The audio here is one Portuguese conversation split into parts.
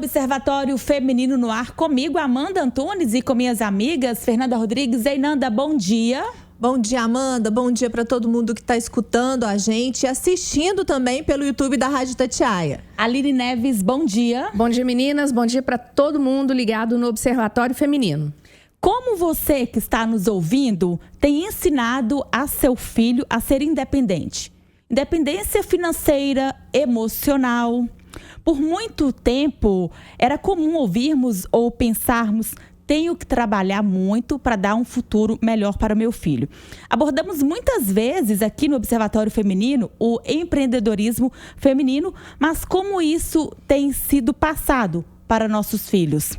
Observatório Feminino no Ar, comigo, Amanda Antunes, e com minhas amigas, Fernanda Rodrigues e Nanda. Bom dia. Bom dia, Amanda. Bom dia para todo mundo que está escutando a gente e assistindo também pelo YouTube da Rádio Itatiaia. Aline Neves, bom dia. Bom dia, meninas. Bom dia para todo mundo ligado no Observatório Feminino. Como você que está nos ouvindo tem ensinado a seu filho a ser independente? Independência financeira, emocional. Por muito tempo, era comum ouvirmos ou pensarmos: tenho que trabalhar muito para dar um futuro melhor para o meu filho. Abordamos muitas vezes aqui no Observatório Feminino o empreendedorismo feminino, mas como isso tem sido passado para nossos filhos?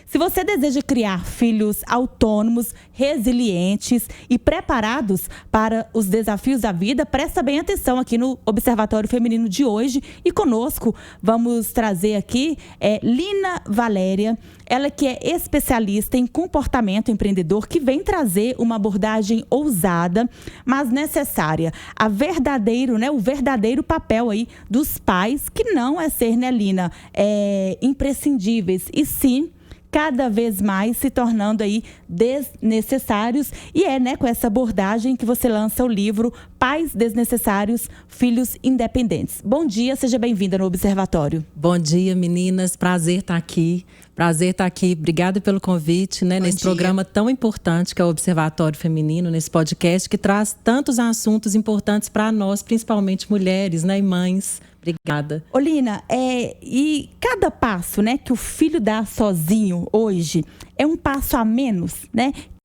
Se você deseja criar filhos autônomos, resilientes e preparados para os desafios da vida, presta bem atenção aqui no Observatório Feminino de hoje. E conosco vamos trazer aqui Lina Valéria, ela que é especialista em comportamento empreendedor, que vem trazer uma abordagem ousada, mas necessária. O verdadeiro papel aí dos pais, que não é ser, né, Lina, imprescindíveis, e sim cada vez mais se tornando aí desnecessários. E com essa abordagem que você lança o livro Pais Desnecessários, Filhos Independentes. Bom dia, seja bem-vinda no Observatório. Bom dia, meninas. Prazer estar aqui. Obrigada pelo convite, nesse programa tão importante que é o Observatório Feminino, nesse podcast que traz tantos assuntos importantes para nós, principalmente mulheres, e mães. Obrigada. Lina, e cada passo, que o filho dá sozinho hoje é um passo a menos,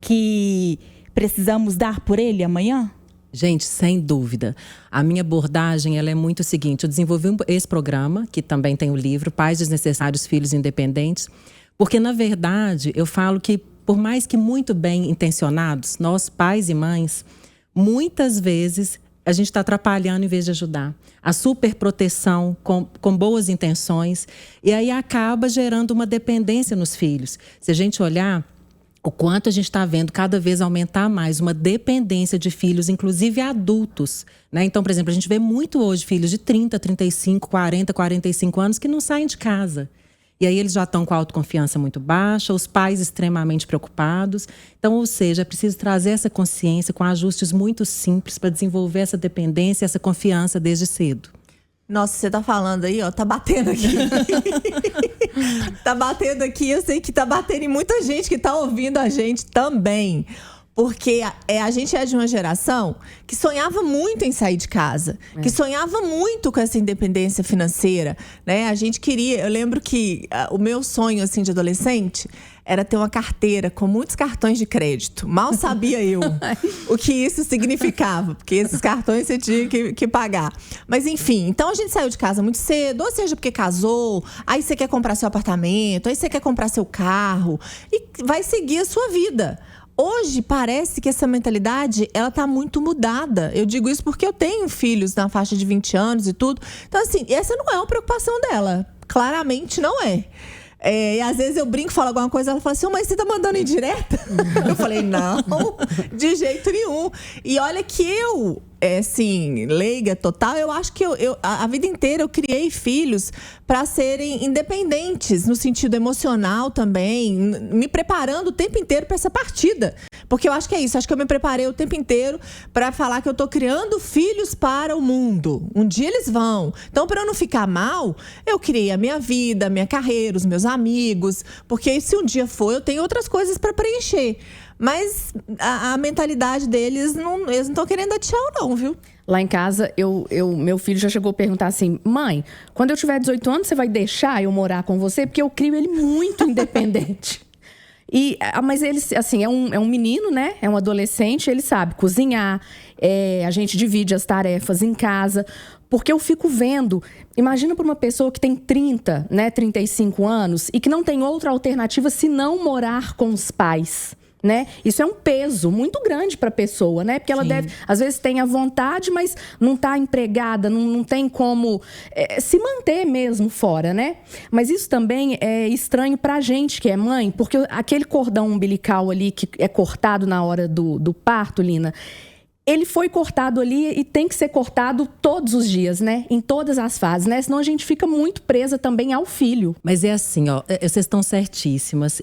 que precisamos dar por ele amanhã? Gente, sem dúvida. A minha abordagem ela é muito o seguinte: eu desenvolvi esse programa, que também tem o livro Pais Desnecessários, Filhos Independentes, porque, na verdade, eu falo que, por mais que muito bem intencionados, nós, pais e mães, muitas vezes a gente está atrapalhando em vez de ajudar. A superproteção com boas intenções, e aí acaba gerando uma dependência nos filhos. Se a gente olhar o quanto a gente está vendo cada vez aumentar mais uma dependência de filhos, inclusive adultos, Então, por exemplo, a gente vê muito hoje filhos de 30, 35, 40, 45 anos que não saem de casa. E aí eles já estão com a autoconfiança muito baixa, os pais extremamente preocupados. Então, ou seja, é preciso trazer essa consciência com ajustes muito simples para desenvolver essa dependência, essa confiança desde cedo. Nossa, você tá falando aí, tá batendo aqui. Tá batendo aqui, eu sei que tá batendo em muita gente que tá ouvindo a gente também. Porque a gente é de uma geração que sonhava muito em sair de casa, que sonhava muito com essa independência financeira, A gente queria, eu lembro que o meu sonho, assim, de adolescente era ter uma carteira com muitos cartões de crédito. Mal sabia eu o que isso significava, porque esses cartões você tinha que pagar. Mas enfim, então a gente saiu de casa muito cedo, ou seja, porque casou, aí você quer comprar seu apartamento, aí você quer comprar seu carro e vai seguir a sua vida. Hoje parece que essa mentalidade, ela tá muito mudada. Eu digo isso porque eu tenho filhos na faixa de 20 anos e tudo. Então, assim, essa não é uma preocupação dela. Claramente não é. E às vezes eu brinco, falo alguma coisa, ela fala assim: mas você tá mandando indireta? Eu falei: não, de jeito nenhum. E olha que eu, leiga total, eu acho que a vida inteira eu criei filhos para serem independentes, no sentido emocional também, me preparando o tempo inteiro para essa partida. Porque eu acho que é isso, acho que eu me preparei o tempo inteiro para falar que eu tô criando filhos para o mundo. Um dia eles vão. Então, para eu não ficar mal, eu criei a minha vida, a minha carreira, os meus amigos, porque se um dia for, eu tenho outras coisas para preencher. Mas a mentalidade deles, eles não estão querendo dar tchau não, viu? Lá em casa, meu filho já chegou a perguntar assim: mãe, quando eu tiver 18 anos, você vai deixar eu morar com você? Porque eu crio ele muito independente. Mas ele, assim, é um menino, É um adolescente, ele sabe cozinhar, a gente divide as tarefas em casa. Porque eu fico vendo, imagina para uma pessoa que tem 30, 35 anos e que não tem outra alternativa senão morar com os pais. Isso é um peso muito grande para a pessoa, porque ela deve, às vezes tem a vontade, mas não está empregada, não tem como se manter mesmo fora, Mas isso também é estranho para a gente que é mãe, porque aquele cordão umbilical ali que é cortado na hora do parto, Lina, ele foi cortado ali e tem que ser cortado todos os dias, né? Em todas as fases, né? Senão a gente fica muito presa também ao filho. Mas é assim, ó, vocês estão certíssimas,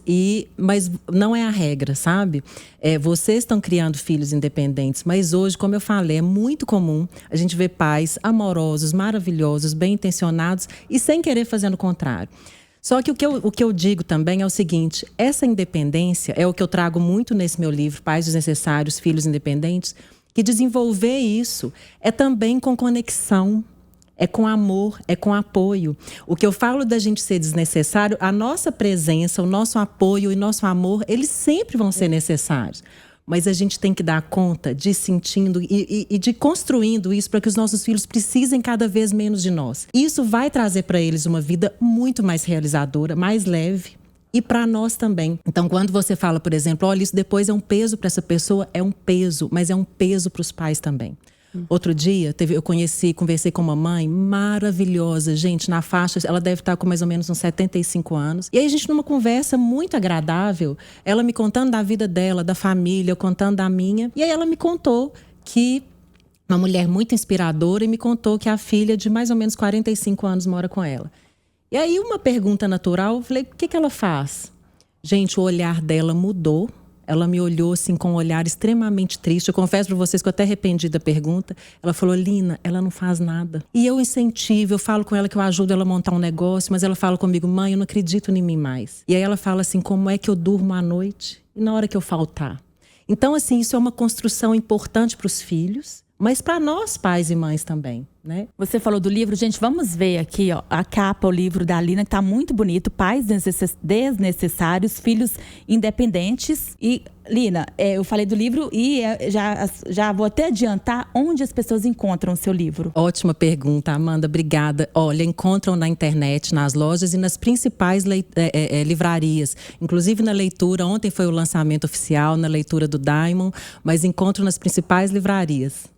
mas não é a regra, sabe? Vocês estão criando filhos independentes, mas hoje, como eu falei, é muito comum a gente ver pais amorosos, maravilhosos, bem intencionados e sem querer fazendo o contrário. Só que o que eu digo também é o seguinte, essa independência é o que eu trago muito nesse meu livro, Pais Desnecessários, Filhos Independentes, que desenvolver isso é também com conexão, é com amor, é com apoio. O que eu falo da gente ser desnecessário, a nossa presença, o nosso apoio e nosso amor, eles sempre vão ser necessários. Mas a gente tem que dar conta de sentindo e de construindo isso para que os nossos filhos precisem cada vez menos de nós. Isso vai trazer para eles uma vida muito mais realizadora, mais leve. E para nós também. Então, quando você fala, por exemplo, olha, isso depois é um peso para essa pessoa, é um peso, mas é um peso para os pais também. Outro dia, conversei com uma mãe maravilhosa, gente, na faixa, ela deve estar com mais ou menos uns 75 anos. E aí a gente, numa conversa muito agradável, ela me contando da vida dela, da família, eu contando da minha. E aí ela me contou que uma mulher muito inspiradora e me contou que a filha de mais ou menos 45 anos mora com ela. E aí uma pergunta natural, eu falei, o que ela faz? Gente, o olhar dela mudou. Ela me olhou assim com um olhar extremamente triste. Eu confesso para vocês que eu até arrependi da pergunta. Ela falou, Lina, ela não faz nada. E eu incentivo, eu falo com ela que eu ajudo ela a montar um negócio, mas ela fala comigo, mãe, eu não acredito em mim mais. E aí ela fala assim, como é que eu durmo à noite e na hora que eu faltar? Então, assim, isso é uma construção importante para os filhos, mas para nós, pais e mães também, né? Você falou do livro, gente, vamos ver aqui, ó, a capa, o livro da Lina, que tá muito bonito. Pais Desnecessários, Filhos Independentes. E, Lina, eu falei do livro e já vou até adiantar onde as pessoas encontram o seu livro. Ótima pergunta, Amanda, obrigada. Olha, encontram na internet, nas lojas e nas principais livrarias. Inclusive na leitura, ontem foi o lançamento oficial, na leitura do Diamond, mas encontram nas principais livrarias.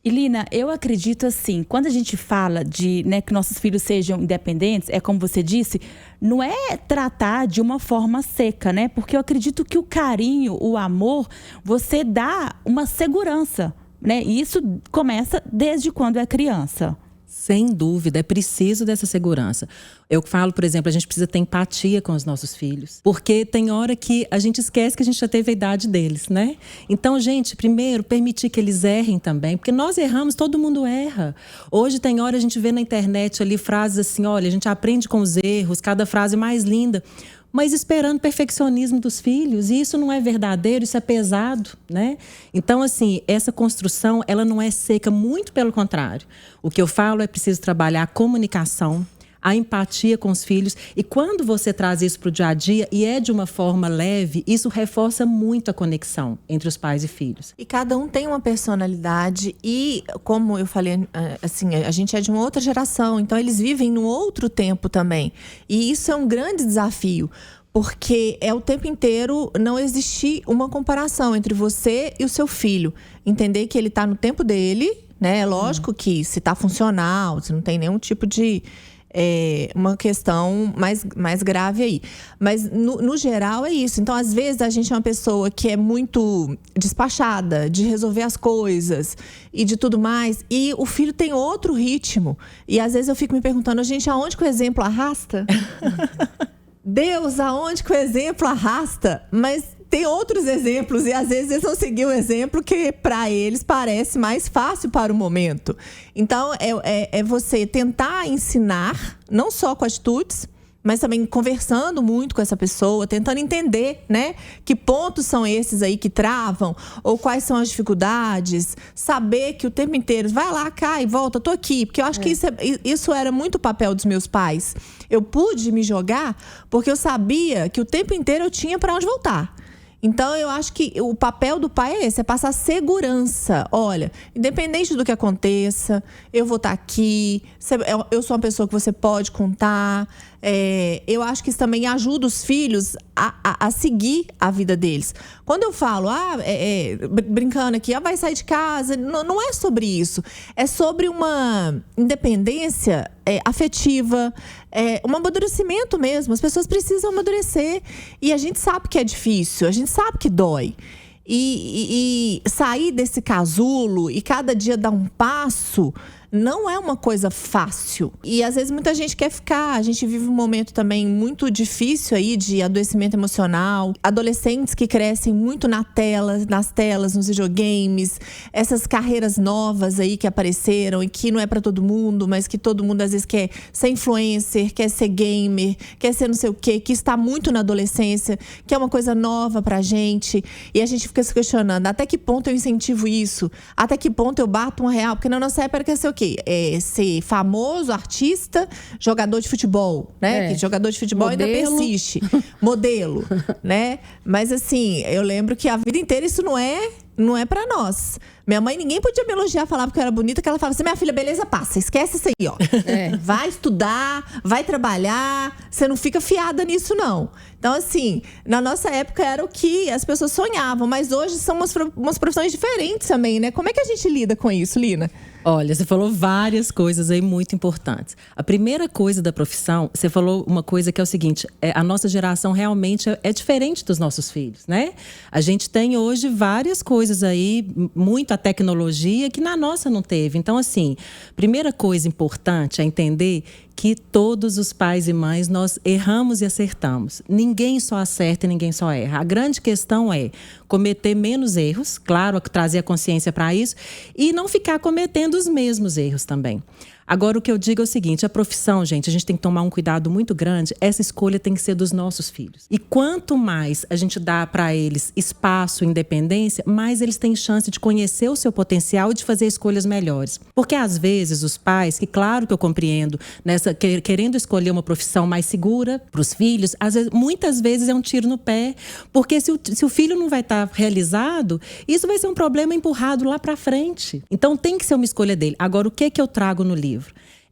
E Lina, eu acredito assim, quando a gente fala de, né, que nossos filhos sejam independentes, é como você disse, não é tratar de uma forma seca, né? Porque eu acredito que o carinho, o amor, você dá uma segurança, né? E isso começa desde quando é criança. Sem dúvida, é preciso dessa segurança. Eu falo, por exemplo, a gente precisa ter empatia com os nossos filhos. Porque tem hora que a gente esquece que a gente já teve a idade deles, né? Então, gente, primeiro, permitir que eles errem também. Porque nós erramos, todo mundo erra. Hoje tem hora a gente vê na internet ali frases assim, olha, a gente aprende com os erros, cada frase mais linda. Mas esperando o perfeccionismo dos filhos. E isso não é verdadeiro, isso é pesado, né? Então, assim, essa construção, ela não é seca, muito pelo contrário. O que eu falo é preciso trabalhar a comunicação, a empatia com os filhos. E quando você traz isso para o dia a dia, e é de uma forma leve, isso reforça muito a conexão entre os pais e filhos. E cada um tem uma personalidade e, como eu falei, assim, a gente é de uma outra geração, então eles vivem num outro tempo também. E isso é um grande desafio, porque é o tempo inteiro não existir uma comparação entre você e o seu filho. Entender que ele está no tempo dele, né? É lógico que se está funcional, se não tem nenhum tipo de... uma questão mais grave aí. Mas, no geral, é isso. Então, às vezes, a gente é uma pessoa que é muito despachada de resolver as coisas e de tudo mais. E o filho tem outro ritmo. E, às vezes, eu fico me perguntando, gente, aonde que o exemplo arrasta? Deus, aonde que o exemplo arrasta? Mas tem outros exemplos e às vezes eles vão seguir o exemplo que para eles parece mais fácil para o momento. Então é você tentar ensinar, não só com atitudes, mas também conversando muito com essa pessoa, tentando entender, né, que pontos são esses aí que travam, ou quais são as dificuldades, saber que o tempo inteiro, vai lá, cai, volta, tô aqui, porque eu acho que isso era muito o papel dos meus pais. Eu pude me jogar porque eu sabia que o tempo inteiro eu tinha para onde voltar. Então, eu acho que o papel do pai é esse, é passar segurança. Olha, independente do que aconteça, eu vou estar aqui, eu sou uma pessoa que você pode contar. Eu acho que isso também ajuda os filhos a seguir a vida deles. Quando eu falo, brincando aqui, vai sair de casa, não é sobre isso. É sobre uma independência afetiva, um amadurecimento mesmo. As pessoas precisam amadurecer. E a gente sabe que é difícil, a gente sabe que dói. E sair desse casulo e cada dia dar um passo não é uma coisa fácil. E às vezes muita gente quer ficar. A gente vive um momento também muito difícil aí de adoecimento emocional. Adolescentes que crescem muito nas telas, nos videogames. Essas carreiras novas aí que apareceram e que não é pra todo mundo, mas que todo mundo às vezes quer ser influencer, quer ser gamer, quer ser não sei o quê, que está muito na adolescência, que é uma coisa nova pra gente. E a gente fica se questionando, até que ponto eu incentivo isso? Até que ponto eu bato um real? Porque na nossa época quer ser o quê? Ser famoso, artista, jogador de futebol, né? Que jogador de futebol modelo. Ainda persiste. Modelo, né? Mas assim, eu lembro que a vida inteira isso não é pra nós. Minha mãe, ninguém podia me elogiar, falar porque eu era bonita, que ela falava assim, minha filha, beleza, passa, esquece isso aí, ó. Vai estudar, vai trabalhar, você não fica fiada nisso, não. Então, assim, na nossa época era o que as pessoas sonhavam, mas hoje são umas profissões diferentes também, né? Como é que a gente lida com isso, Lina? Olha, você falou várias coisas aí muito importantes. A primeira coisa da profissão, você falou uma coisa que é o seguinte, a nossa geração realmente é diferente dos nossos filhos, né? A gente tem hoje várias coisas aí, muita tecnologia que na nossa não teve. Então, assim, primeira coisa importante é entender que todos os pais e mães, nós erramos e acertamos. Ninguém só acerta e ninguém só erra. A grande questão é cometer menos erros, claro, trazer a consciência para isso, e não ficar cometendo os mesmos erros também. Agora, o que eu digo é o seguinte, a profissão, gente, a gente tem que tomar um cuidado muito grande. Essa escolha tem que ser dos nossos filhos. E quanto mais a gente dá para eles espaço e independência, mais eles têm chance de conhecer o seu potencial e de fazer escolhas melhores. Porque, às vezes, os pais, que claro que eu compreendo, querendo escolher uma profissão mais segura para os filhos, muitas vezes é um tiro no pé. Porque se o filho não vai estar realizado, isso vai ser um problema empurrado lá para frente. Então, tem que ser uma escolha dele. Agora, o que eu trago no livro?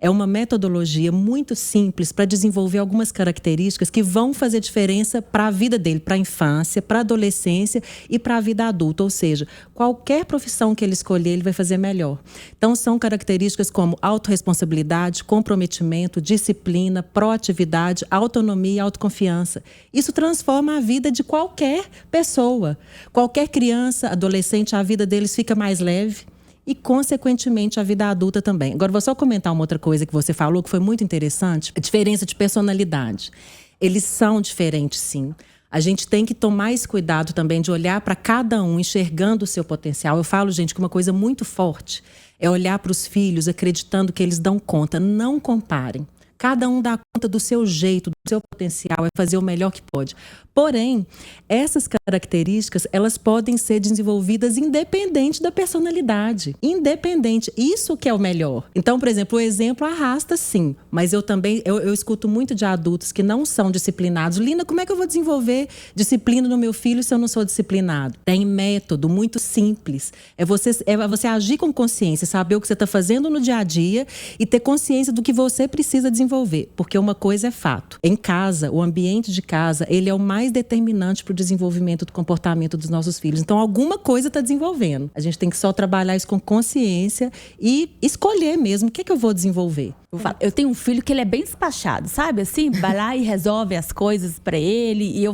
É uma metodologia muito simples para desenvolver algumas características que vão fazer diferença para a vida dele, para a infância, para a adolescência e para a vida adulta. Ou seja, qualquer profissão que ele escolher, ele vai fazer melhor. Então, são características como autorresponsabilidade, comprometimento, disciplina, proatividade, autonomia e autoconfiança. Isso transforma a vida de qualquer pessoa. Qualquer criança, adolescente, a vida deles fica mais leve. E, consequentemente, a vida adulta também. Agora, vou só comentar uma outra coisa que você falou, que foi muito interessante. A diferença de personalidade. Eles são diferentes, sim. A gente tem que tomar esse cuidado também de olhar para cada um, enxergando o seu potencial. Eu falo, gente, que uma coisa muito forte é olhar para os filhos acreditando que eles dão conta. Não comparem. Cada um dá conta do seu jeito, do seu potencial, é fazer o melhor que pode. Porém, essas características, elas podem ser desenvolvidas independente da personalidade. Independente. Isso que é o melhor. Então, por exemplo, o exemplo arrasta sim. Mas eu também, eu escuto muito de adultos que não são disciplinados. Lina, como é que eu vou desenvolver disciplina no meu filho se eu não sou disciplinado? Tem método muito simples. É você agir com consciência, saber o que você está fazendo no dia a dia e ter consciência do que você precisa desenvolver. Porque uma coisa é fato. Em casa, o ambiente de casa, ele é o mais determinante para o desenvolvimento do comportamento dos nossos filhos. Então, alguma coisa está desenvolvendo. A gente tem que só trabalhar isso com consciência e escolher mesmo o que é que eu vou desenvolver. Eu tenho um filho que ele é bem despachado, sabe? Assim, vai lá e resolve as coisas para ele. E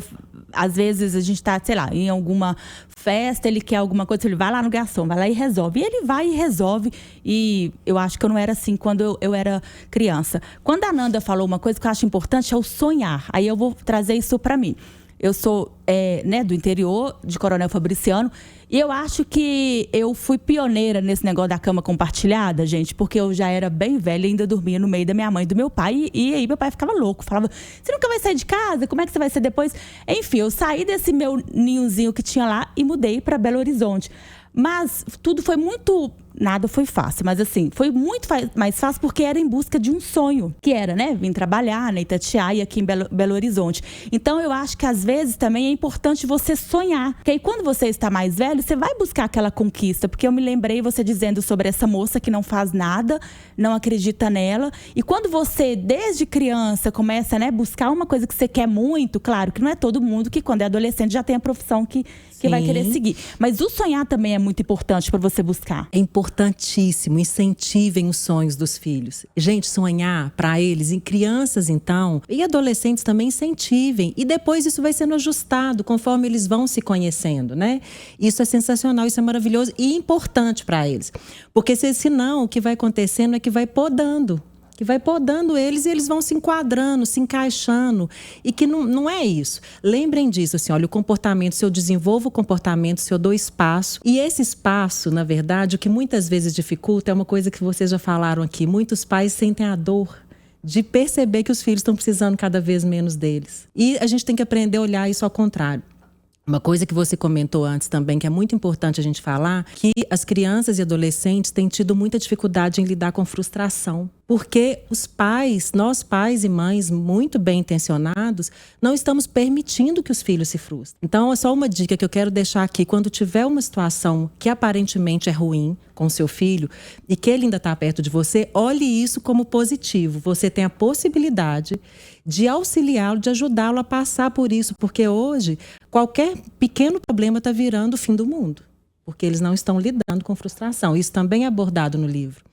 às vezes a gente tá, sei lá, em alguma festa, ele quer alguma coisa, ele vai lá no garçom, vai lá e resolve. E ele vai e resolve. E eu acho que eu não era assim quando eu era criança. Quando a Nanda falou uma coisa que eu acho importante, é o sonhar. Aí eu vou trazer isso para mim. Eu sou do interior, de Coronel Fabriciano, e eu acho que eu fui pioneira nesse negócio da cama compartilhada, gente, porque eu já era bem velha e ainda dormia no meio da minha mãe e do meu pai, e aí meu pai ficava louco, falava, você nunca vai sair de casa? Como é que você vai ser depois? Enfim, eu saí desse meu ninhozinho que tinha lá e mudei para Belo Horizonte. Mas tudo foi muito... Nada foi fácil, mas assim, foi muito mais fácil porque era em busca de um sonho. Que era, né, vir trabalhar na Itatiaia aqui em Belo Horizonte. Então eu acho que às vezes também é importante você sonhar. Porque aí quando você está mais velho, você vai buscar aquela conquista. Porque eu me lembrei você dizendo sobre essa moça que não faz nada, não acredita nela. E quando você, desde criança, começa, né, buscar uma coisa que você quer muito, claro que não é todo mundo que quando é adolescente já tem a profissão que vai querer seguir. Mas o sonhar também é muito importante para você buscar. É importante importantíssimo, incentivem os sonhos dos filhos. Gente, sonhar para eles, em crianças então, e adolescentes também incentivem. E depois isso vai sendo ajustado conforme eles vão se conhecendo, né? Isso é sensacional, isso é maravilhoso e importante para eles. Porque senão o que vai acontecendo é que vai podando eles e eles vão se enquadrando, se encaixando. E que não é isso. Lembrem disso, assim, olha, o comportamento, se eu desenvolvo o comportamento, se eu dou espaço. E esse espaço, na verdade, o que muitas vezes dificulta é uma coisa que vocês já falaram aqui. Muitos pais sentem a dor de perceber que os filhos estão precisando cada vez menos deles. E a gente tem que aprender a olhar isso ao contrário. Uma coisa que você comentou antes também, que é muito importante a gente falar, que as crianças e adolescentes têm tido muita dificuldade em lidar com frustração. Porque os pais, nós pais e mães muito bem intencionados, não estamos permitindo que os filhos se frustrem. Então, é só uma dica que eu quero deixar aqui. Quando tiver uma situação que aparentemente é ruim com seu filho e que ele ainda está perto de você, olhe isso como positivo. Você tem a possibilidade de auxiliá-lo, de ajudá-lo a passar por isso. Porque hoje, qualquer pequeno problema está virando o fim do mundo. Porque eles não estão lidando com frustração. Isso também é abordado no livro.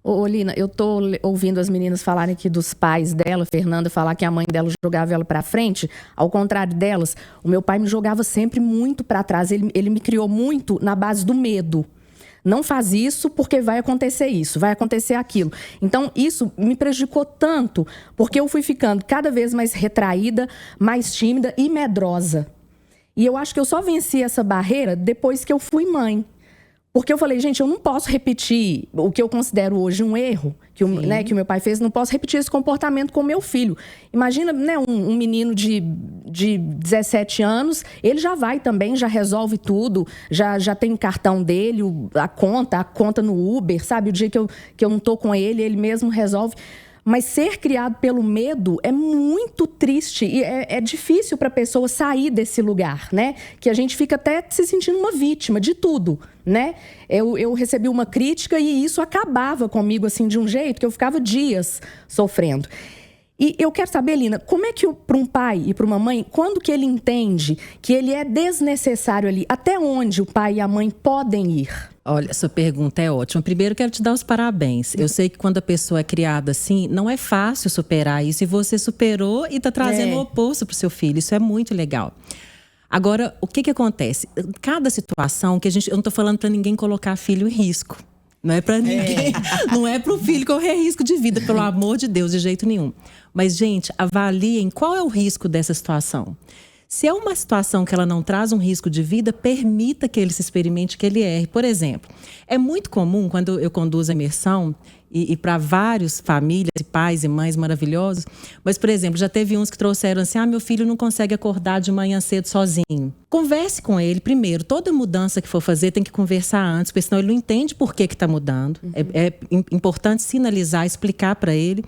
Ô, Lina, eu tô ouvindo as meninas falarem aqui dos pais dela, Fernanda falar que a mãe dela jogava ela pra frente. Ao contrário delas, o meu pai me jogava sempre muito pra trás. Ele me criou muito na base do medo. Não faz isso porque vai acontecer isso, vai acontecer aquilo. Então, isso me prejudicou tanto, porque eu fui ficando cada vez mais retraída, mais tímida e medrosa. E eu acho que eu só venci essa barreira depois que eu fui mãe. Porque eu falei, gente, eu não posso repetir o que eu considero hoje um erro que o meu pai fez, não posso repetir esse comportamento com o meu filho. Imagina, né, um menino de 17 anos, ele já vai também, já resolve tudo, já tem o cartão dele, a conta no Uber, sabe? O dia que eu não tô com ele, ele mesmo resolve. Mas ser criado pelo medo é muito triste e é difícil para a pessoa sair desse lugar, né? Que a gente fica até se sentindo uma vítima de tudo, né? Eu recebi uma crítica e isso acabava comigo assim de um jeito que eu ficava dias sofrendo. E eu quero saber, Lina, como é que para um pai e para uma mãe, quando que ele entende que ele é desnecessário ali? Até onde o pai e a mãe podem ir? Olha, sua pergunta é ótima. Primeiro, quero te dar os parabéns. Eu sei que quando a pessoa é criada assim, não é fácil superar isso. E você superou e está trazendo o oposto para o seu filho. Isso é muito legal. Agora, o que acontece? Cada situação que eu não estou falando para ninguém colocar filho em risco. Não é para ninguém. Não é para o filho correr risco de vida, pelo amor de Deus, de jeito nenhum. Mas, gente, avaliem qual é o risco dessa situação. Se é uma situação que ela não traz um risco de vida, permita que ele se experimente, que ele erre. Por exemplo, é muito comum, quando eu conduzo a imersão, e para várias famílias, e pais e mães maravilhosos, mas, por exemplo, já teve uns que trouxeram assim, meu filho não consegue acordar de manhã cedo sozinho. Converse com ele primeiro. Toda mudança que for fazer tem que conversar antes, porque senão ele não entende por que está mudando. É importante sinalizar, explicar para ele.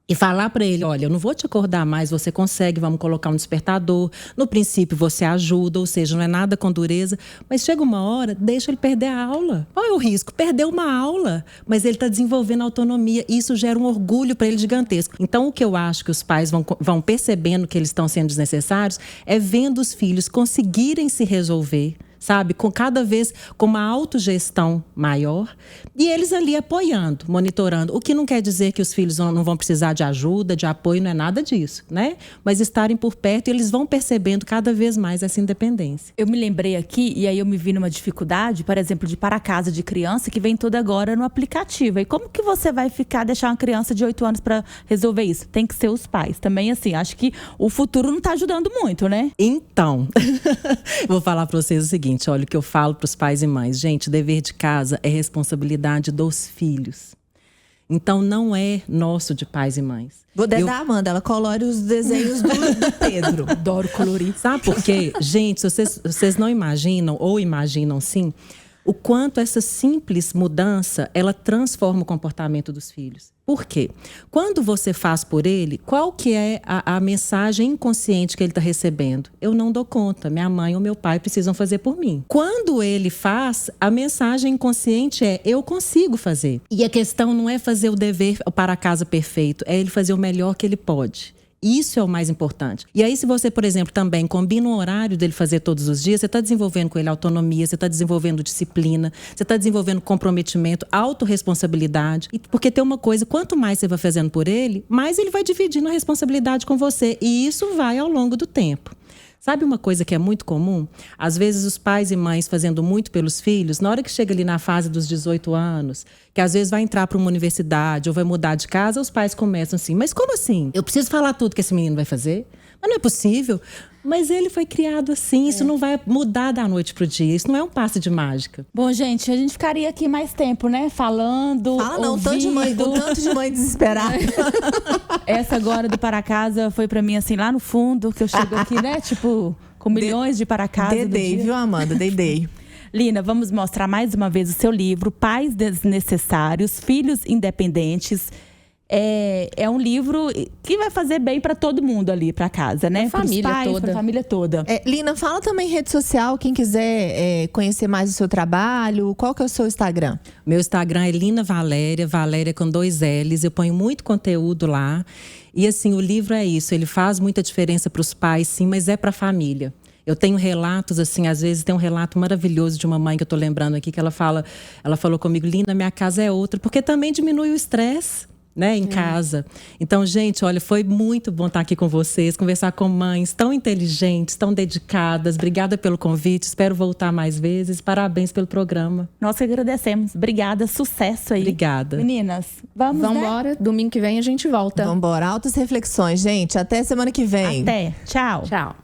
E falar para ele, olha, eu não vou te acordar mais, você consegue, vamos colocar um despertador. No princípio você ajuda, ou seja, não é nada com dureza. Mas chega uma hora, deixa ele perder a aula. Qual é o risco? Perder uma aula. Mas ele está desenvolvendo autonomia e isso gera um orgulho para ele gigantesco. Então o que eu acho que os pais vão percebendo que eles estão sendo desnecessários é vendo os filhos conseguirem se resolver, sabe? Com cada vez com uma autogestão maior e eles ali apoiando, monitorando. O que não quer dizer que os filhos não vão precisar de ajuda, de apoio, não é nada disso, né? Mas estarem por perto e eles vão percebendo cada vez mais essa independência. Eu me lembrei aqui, e aí eu me vi numa dificuldade, por exemplo, de para casa de criança, que vem toda agora no aplicativo. E como que você vai deixar uma criança de 8 anos para resolver isso? Tem que ser os pais. Também, assim, acho que o futuro não está ajudando muito, né? Então, vou falar para vocês o seguinte. Olha, o que eu falo para os pais e mães. Gente, dever de casa é responsabilidade dos filhos. Então, não é nosso de pais e mães. Vou dar a Amanda, ela colore os desenhos do Pedro. Adoro colorir. Sabe por quê? Gente, vocês não imaginam, ou imaginam sim, o quanto essa simples mudança, ela transforma o comportamento dos filhos. Por quê? Quando você faz por ele, qual que é a mensagem inconsciente que ele está recebendo? Eu não dou conta, minha mãe ou meu pai precisam fazer por mim. Quando ele faz, a mensagem inconsciente é, eu consigo fazer. E a questão não é fazer o dever para a casa perfeito, é ele fazer o melhor que ele pode. Isso é o mais importante. E aí, se você, por exemplo, também combina um horário dele fazer todos os dias, você está desenvolvendo com ele autonomia, você está desenvolvendo disciplina, você está desenvolvendo comprometimento, autorresponsabilidade. Porque tem uma coisa, quanto mais você vai fazendo por ele, mais ele vai dividindo a responsabilidade com você. E isso vai ao longo do tempo. Sabe uma coisa que é muito comum? Às vezes os pais e mães fazendo muito pelos filhos, na hora que chega ali na fase dos 18 anos, que às vezes vai entrar para uma universidade ou vai mudar de casa, os pais começam assim, mas como assim? Eu preciso falar tudo que esse menino vai fazer? Mas não é possível. Mas ele foi criado assim, isso não vai mudar da noite pro dia, isso não é um passe de mágica. Bom, gente, a gente ficaria aqui mais tempo, né? Falando, Fala não, ouvindo. tanto de mãe desesperada. Essa agora do para casa foi pra mim assim, lá no fundo, que eu chego aqui, né? Tipo, com milhões de para casa do Dedei, dia. viu, Amanda? Dedei. Lina, vamos mostrar mais uma vez o seu livro, Pais Desnecessários, Filhos Independentes. É um livro que vai fazer bem para todo mundo ali, para casa, né? Pra família pais, toda. pra família toda. Lina, fala também em rede social, quem quiser conhecer mais o seu trabalho, qual que é o seu Instagram? Meu Instagram é Lina Valéria, Valéria com 2 L's. Eu ponho muito conteúdo lá. E assim, o livro é isso, ele faz muita diferença para os pais, sim, mas é para a família. Eu tenho relatos, assim, às vezes tem um relato maravilhoso de uma mãe que eu tô lembrando aqui, que ela falou comigo, Lina, minha casa é outra, porque também diminui o estresse, né, em casa. Então, gente, olha, foi muito bom estar aqui com vocês, conversar com mães tão inteligentes, tão dedicadas. Obrigada pelo convite, espero voltar mais vezes. Parabéns pelo programa. Nós que agradecemos. Obrigada, sucesso aí. Obrigada. Meninas, vamos Vambora, domingo que vem a gente volta. Vambora, altas reflexões, gente. Até semana que vem. Até. Tchau. Tchau.